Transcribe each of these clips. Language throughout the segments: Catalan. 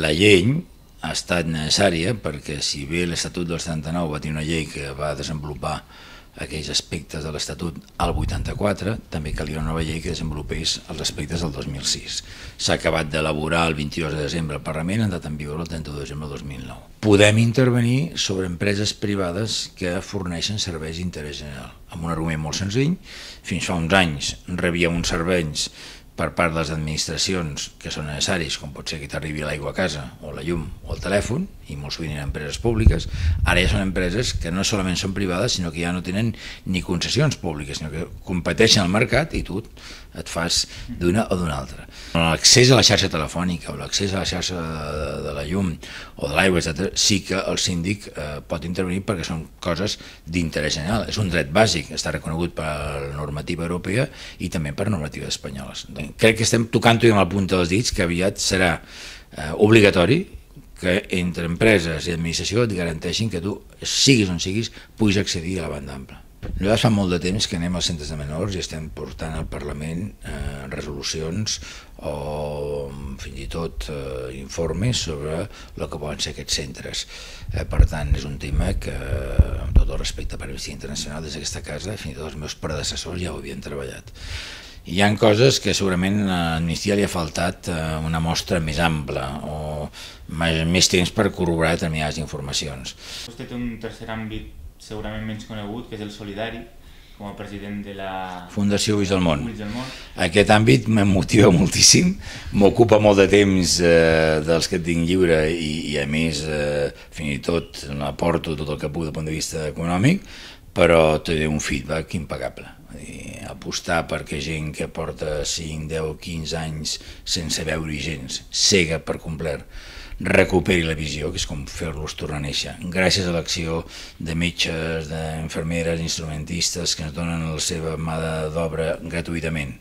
La llei ha estat necessària perquè si bé l'Estatut del 79 va tenir una llei que va desenvolupar aquells aspectes de l'Estatut al 84, també calia una nova llei que desenvolupés els aspectes del 2006. S'ha acabat d'elaborar el 22 de desembre al Parlament, ha entrat en vigor el 31 de desembre del 2009. Podem intervenir sobre empreses privades que forneixen serveis d'interès general, amb un argument molt senzill. Fins fa uns anys rebíem uns serveis per part de les administracions que són necessaris, com pot ser que t'arribi l'aigua a casa, o la llum, o el telèfon, i molt sovint eren empreses públiques. Ara ja són empreses que no solament són privades, sinó que ja no tenen ni concessions públiques, sinó que competeixen al mercat i tu et fas d'una o d'una altra. L'accés a la xarxa telefònica o l'accés a la xarxa de la llum o de l'aigua, etc., sí que el síndic pot intervenir perquè són coses d'interès general. És un dret bàsic, està reconegut per la normativa europea i també per normatives espanyoles. Crec que estem tocant-ho amb la punta dels dits que aviat serà obligatori que entre empreses i administració et garanteixin que tu, siguis on siguis, puguis accedir a la banda ampla. Nosaltres fa molt de temps que anem als centres de menors i estem portant al Parlament resolucions o fins i tot informes sobre el que poden ser aquests centres. Per tant, és un tema que, amb tot el respecte per Amnistia Internacional, des d'aquesta casa, fins i tot els meus predecessors ja ho havien treballat. Hi ha coses que segurament a Amnistia li ha faltat una mostra més ampla o més temps per corroborar determinades informacions. Vostè té un tercer àmbit segurament menys conegut, que és el solidari, com a president de la Fundació Ulls del Món. Ulls del Món. Aquest àmbit em motiva moltíssim, m'ocupa molt de temps dels que tinc lliure i a més fins i tot aporto tot el que puc del punt de vista econòmic, però té un feedback impecable. Apostar perquè gent que porta 5, 10, 15 anys sense veure gens, cega per complet, recuperi la visió, que és com fer-los tornar a néixer, gràcies a l'acció de metges, d'infermeres, instrumentistes que ens donen la seva mà d'obra gratuïtament,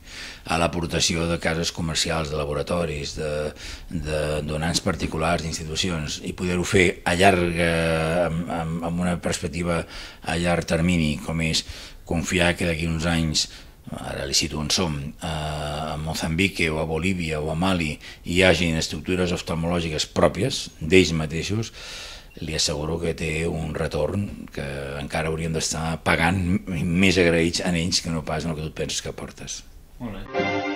a l'aportació de cases comercials, de laboratoris, de donants particulars, d'institucions, i poder-ho fer a amb una perspectiva a llarg termini, com és confiar que d'aquí uns anys, ara li cito on som, a Mozambique o a Bolívia o a Mali hi hagin estructures oftalmològiques pròpies d'ells mateixos, li asseguro que té un retorn que encara hauríem d'estar pagant més agraïts a ells que no pas en el que tu et penses que portes. Molt bé.